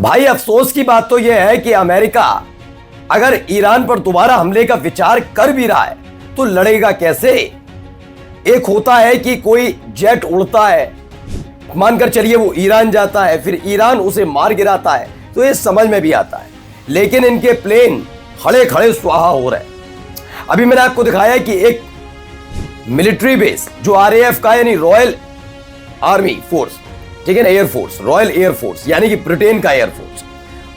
भाई अफसोस की बात तो यह है कि अमेरिका अगर ईरान पर दोबारा हमले का विचार कर भी रहा है तो लड़ेगा कैसे। एक होता है कि कोई जेट उड़ता है, मानकर चलिए वो ईरान जाता है, फिर ईरान उसे मार गिराता है, तो ये समझ में भी आता है। लेकिन इनके प्लेन खड़े खड़े स्वाहा हो रहे हैं। अभी मैंने आपको दिखाया कि एक मिलिट्री बेस जो आरएएफ का यानी रॉयल आर्मी फोर्स, ठीक है ना, air force, royal air force यानी कि ब्रिटेन का एयर फोर्स,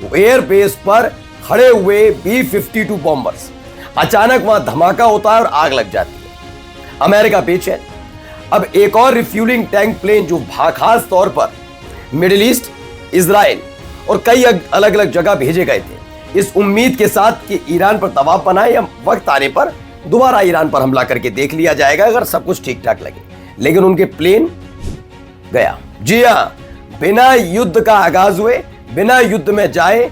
वो एयर बेस पर खड़े हुए B-52 बॉम्बर्स, अचानक वहां धमाका होता है और आग लग जाती है। अमेरिका बेचैन। अब एक और रिफ्यूलिंग टैंक प्लेन जो खास तौर पर मिडिल ईस्ट, इजराइल और कई अलग अलग जगह भेजे गए थे इस उम्मीद के साथ कि ईरान पर दबाव बनाए या वक्त आने पर दोबारा ईरान पर हमला करके देख लिया जाएगा अगर सब कुछ ठीक ठाक लगे। लेकिन उनके प्लेन गया। जी हां, बिना युद्ध का आगाज हुए, बिना युद्ध में जाए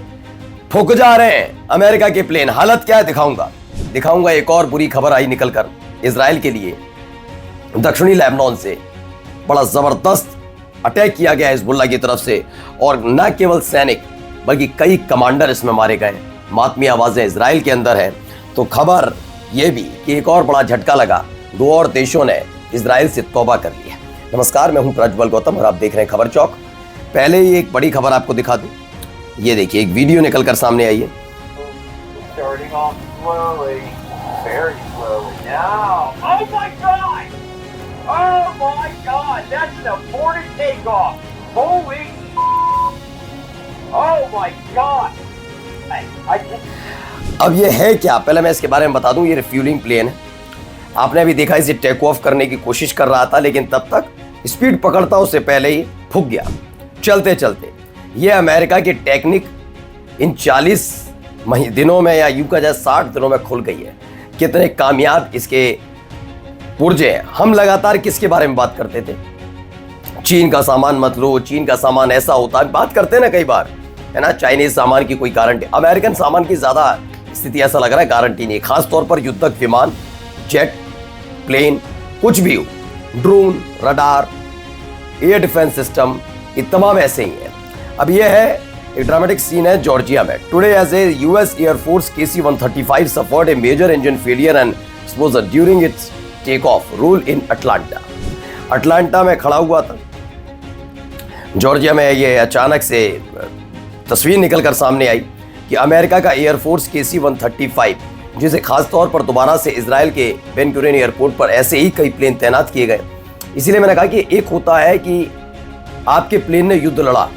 फुक जा रहे हैं अमेरिका के प्लेन। हालत क्या है दिखाऊंगा। एक और बुरी खबर आई निकलकर इजराइल के लिए। दक्षिणी लेबनान से बड़ा जबरदस्त अटैक किया गया हिजबुल्लाह की तरफ से और न केवल सैनिक बल्कि कई कमांडर इसमें मारे गए। मातमी आवाजें इजराइल के अंदर हैं। तो खबर यह भी कि एक और बड़ा झटका लगा, दो और देशों ने इजराइल से तौबा कर लिया। नमस्कार, मैं हूं प्रज्वल गौतम और आप देख रहे हैं खबर चौक। पहले ही एक बड़ी खबर आपको दिखा दूं। ये देखिए, एक वीडियो निकलकर सामने आई है। अब ये है क्या, पहले मैं इसके बारे में बता दूं। ये रिफ्यूलिंग प्लेन है। आपने अभी देखा इसे टेक ऑफ करने की कोशिश कर रहा था, लेकिन तब तक स्पीड पकड़ता उससे पहले ही फूक गया चलते चलते। ये अमेरिका की टेक्निक इन 40 दिनों में या यूं का जाए 60 दिनों में खुल गई है। कितने कामयाब इसके पुर्जे हैं। हम लगातार किसके बारे में बात करते थे, चीन का सामान मत लो, चीन का सामान ऐसा होता है, बात करते हैं ना कई बार, है ना। चाइनीज सामान की कोई गारंटी, अमेरिकन सामान की ज्यादा स्थिति ऐसा लग रहा है गारंटी नहीं। खासतौर पर युद्धक विमान, जेट, प्लेन, कुछ भी हो, drone, radar, air defence system, ये तमाम ऐसे ही है। अब यह है एक ड्रामेटिक सीन है जॉर्जिया में। Today as a US air force KC-135 suffered a major engine failure and explosion during its take off roll in Atlanta. Atlanta में खड़ा हुआ था जॉर्जिया में। ये अचानक से तस्वीर निकलकर सामने आई कि अमेरिका का एयरफोर्स KC-135, जिसे खासतौर पर दोबारा से इजराइल के बेन गुरियन एयरपोर्ट पर ऐसे ही कई प्लेन तैनात किए गए। इसीलिए मैंने कहा कि एक होता है कि आपके प्लेन ने युद्ध लड़ा,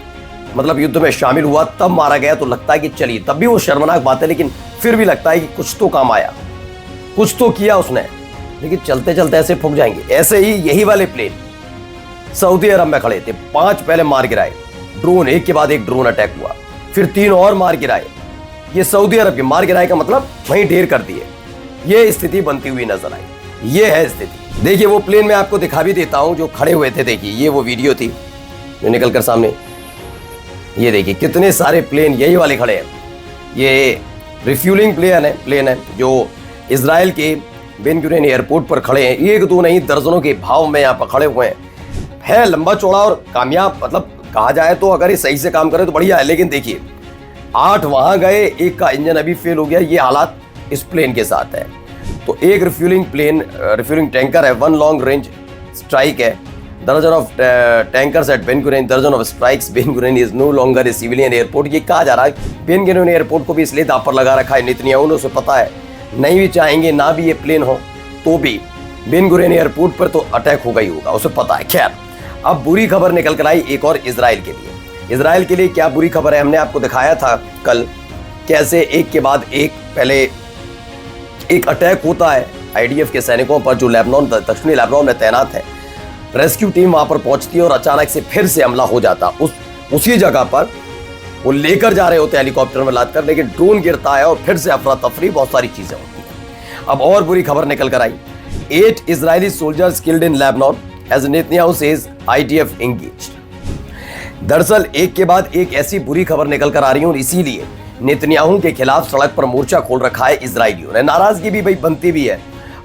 मतलब युद्ध में शामिल हुआ, तब मारा गया तो लगता है कि चलिए, तब भी वो शर्मनाक बात है, लेकिन फिर भी लगता है कि कुछ तो काम आया, कुछ तो किया उसने। लेकिन चलते चलते ऐसे फूक जाएंगे। ऐसे ही यही वाले प्लेन सऊदी अरब में खड़े थे, 5 पहले मार गिराए, ड्रोन एक के बाद एक ड्रोन अटैक हुआ, फिर 3 और मार गिराए। ये सऊदी अरब के मार गिराए का मतलब वहीं ढेर कर दिए। ये स्थिति बनती हुई नजर आई। ये है स्थिति। देखिए वो प्लेन मैं आपको दिखा भी देता हूं जो खड़े हुए थे। देखिए ये वो वीडियो थी जो निकलकर सामने। ये देखिए कितने सारे प्लेन यही वाले खड़े हैं। ये रिफ्यूलिंग प्लेन है जो इजराइल के बेन गुरियन एयरपोर्ट पर खड़े हैं। एक दो नहीं, दर्जनों के भाव में यहाँ पर खड़े हुए हैं। है लंबा चौड़ा और कामयाब, मतलब कहा जाए तो अगर ये सही से काम करे तो बढ़िया है। लेकिन देखिए 8 वहां गए, एक का इंजन अभी फेल हो गया। ये हालात इस प्लेन के साथ है। तो एक रिफ्यूलिंग टैंकर है, 1 लॉन्ग रेंज स्ट्राइक है, दर्जन of tankers at Ben Gurion, दर्जन of strikes. Ben Gurion is no longer a civilian airport. ये कहा जा रहा है बेन गुरियन एयरपोर्ट को भी इसलिए दांव पर लगा रखा है नेतन्याहू ने। उसे पता है नहीं भी चाहेंगे ना भी ये प्लेन हो तो भी बेन गुरियन एयरपोर्ट पर तो अटैक होगा ही होगा, उसे पता है। खैर, अब बुरी खबर निकल कर आई एक और इजराइल के लिए। इजराइल के लिए क्या बुरी खबर है, हमने आपको दिखाया था कल कैसे एक के बाद एक पहले एक अटैक होता है आईडीएफ के सैनिकों पर जो दक्षिणी लेबनान में तैनात है। रेस्क्यू टीम वहां पर पहुंचती है और अचानक से फिर से हमला हो जाता। उसी जगह पर वो लेकर जा रहे होते हैं हेलीकॉप्टर में लादकर, लेकिन ड्रोन गिरता है और फिर से अफरा तफरी, बहुत सारी चीजें होती हैं। अब और बुरी खबर निकल कर आई। 8 Israeli soldiers killed in Lebanon as Netanyahu says IDF engaged. दरअसल एक के बाद एक ऐसी बुरी खबर निकल कर आ रही है और इसीलिए नेतन्याहू के खिलाफ सड़क पर मोर्चा खोल रखा है इजरायलियों ने। नाराजगी भी भाई बनती भी है।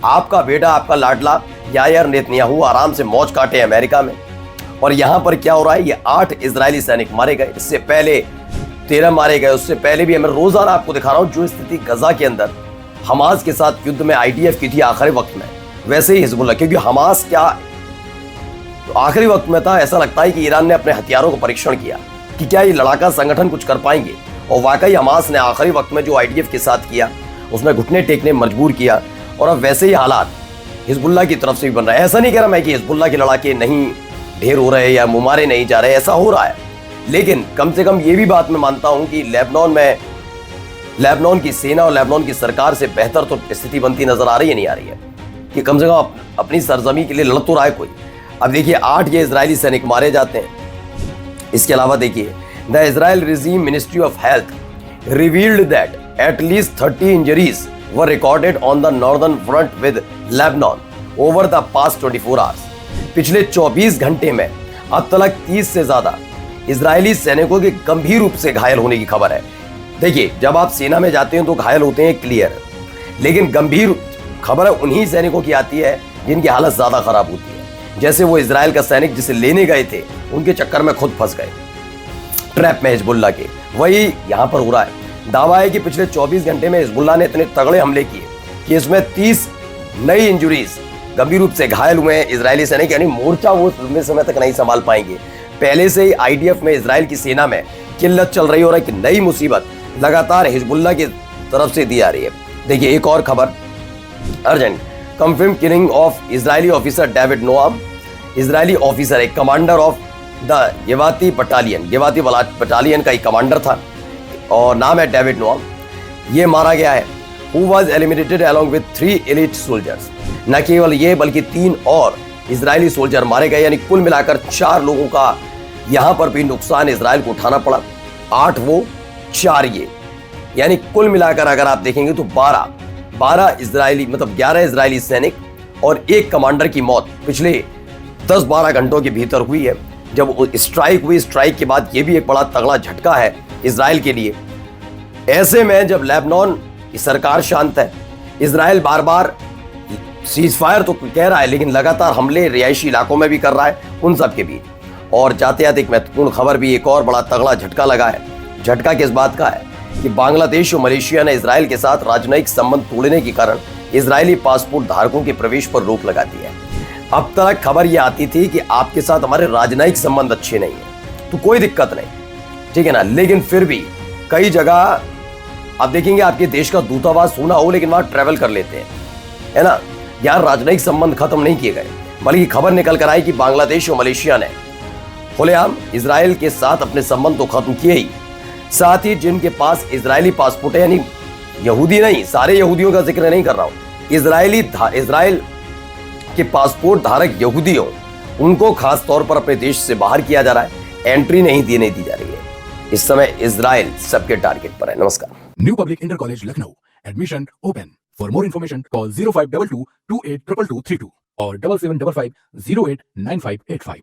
आपका बेटा, आपका लाडला यायर नेतन्याहू आराम से मौज काटे अमेरिका में, और यहां पर क्या हो रहा है, ये 8 इजरायली सैनिक मारे गए। इससे पहले 13 मारे गए। उससे पहले भी मैं रोजाना आपको दिखा रहा हूं जो स्थिति गजा के अंदर हमास के साथ युद्ध में आईडीएफ की थी आखिरी वक्त में, वैसे ही हिजबुल्ला, क्योंकि हमास क्या तो आखिरी वक्त में था। ऐसा लगता है कि ईरान ने अपने हथियारों का परीक्षण किया कि क्या ये लड़ाका संगठन कुछ कर पाएंगे, और वाकई हमास ने आखिरी वक्त में जो आईडीएफ के साथ किया उसमें घुटने टेकने मजबूर किया। और अब वैसे ही हालात हिजबुल्ला की तरफ से भी बन रहा है। ऐसा नहीं कह रहा मैं कि हिजबुल्ला के लड़ाके नहीं ढेर हो रहे या मुमारे नहीं जा रहे, ऐसा हो रहा है, लेकिन कम से कम ये भी बात मैं मानता हूं कि लेबनान की सेना और लेबनान की सरकार से बेहतर तो स्थिति बनती नजर आ रही है, नहीं आ रही है, कि कम से कम अपनी सरजमी के लिए लड़ तो रहा है कोई। अब देखिए 8 ये इजरायली सैनिक मारे जाते हैं। इसके अलावा देखिए the Israel regime ministry of health revealed that at least 30 injuries were recorded on the northern front with Lebanon over the past 24 hours. पिछले 24 घंटे में अब तक 30 से ज्यादा इजरायली सैनिकों के गंभीर रूप से घायल होने की खबर है। देखिए जब आप सेना में जाते हैं तो घायल होते हैं, क्लियर, लेकिन गंभीर खबर उन्हीं सैनिकों की आती है जिनकी हालत ज्यादा खराब होती है। जैसे वो इजराइल का सैनिक जिसे लेने गए थे उनके चक्कर में खुद फंस गए ट्रैप में हिजबुल्ला के, वही यहां पर हो रहा है। दावा है कि पिछले 24 घंटे में हिजबुल्ला ने इतने तगड़े हमले किए कि इसमें 30 नई इंजुरीज, गंभीर रूप से घायल हुए हैं इजरायली सैनिक, यानी मोर्चा वो लंबे समय तक नहीं संभाल पाएंगे। पहले से ही आईडीएफ में इजराइल की सेना में किल्लत चल रही, और एक नई मुसीबत लगातार हिजबुल्ला की तरफ से दी आ रही है। देखिए एक और खबर, urgent confirm killing of Israeli officer David Noam. Israeli officer, एक कमांडर ऑफ द गेवाती बटालियन का एक कमांडर था और नाम है डेविड नोआम, ये मारा गया है। Who was eliminated along with 3 elite soldiers. न केवल ये बल्कि 3 और इजरायली सोल्जर मारे गए, यानी कुल मिलाकर 4 लोगों का यहां पर भी नुकसान इजराइल को उठाना पड़ा। 8 वो 4 ये, यानी कुल मिलाकर अगर आप देखेंगे तो 12 इजरायली, मतलब 11 इजरायली सैनिक और एक कमांडर की मौत पिछले 10-12 घंटों के भीतर हुई है। जब स्ट्राइक हुई, स्ट्राइक के बाद ये भी एक बड़ा तगड़ा झटका है इजराइल के लिए। ऐसे में जब लेबनान की सरकार शांत है, इजराइल बार बार सीज फायर तो कह रहा है लेकिन लगातार हमले रिहायशी इलाकों में भी कर रहा है उन सब के बीच। और जाते जाते एक महत्वपूर्ण खबर भी, एक और बड़ा तगड़ा झटका लगा है। झटका किस बात का है कि बांग्लादेश और मलेशिया ने इजराइल के साथ राजनयिक संबंध तोड़ने के कारण इजरायली पासपोर्ट धारकों के प्रवेश पर रोक लगा दी है। अब तक खबर यह आती थी कि आपके साथ हमारे राजनयिक संबंध अच्छे नहीं है तो कोई दिक्कत नहीं, ठीक है ना, लेकिन फिर भी कई जगह आप देखेंगे आपके देश का दूतावास होना हो लेकिन वहां ट्रेवल कर लेते हैं, है ना। यार राजनयिक संबंध खत्म नहीं किए गए, बल्कि खबर निकल कर आई कि बांग्लादेश और मलेशिया ने खुलेआम इजराइल के साथ अपने संबंध तो खत्म किए ही, साथ ही जिनके पास इजरायली पासपोर्ट है, यानी यहूदी नहीं, सारे यहूदियों का जिक्र नहीं कर रहा हूं, इजराइल के पासपोर्ट धारक यहूदी हो उनको खास तौर पर अपने देश से बाहर किया जा रहा है, एंट्री नहीं दी जा रही है। इस समय इजराइल सबके टारगेट पर है। नमस्कार। New public inter college Lucknow, admission open. For more information call 0522 282232 और 7755 089585।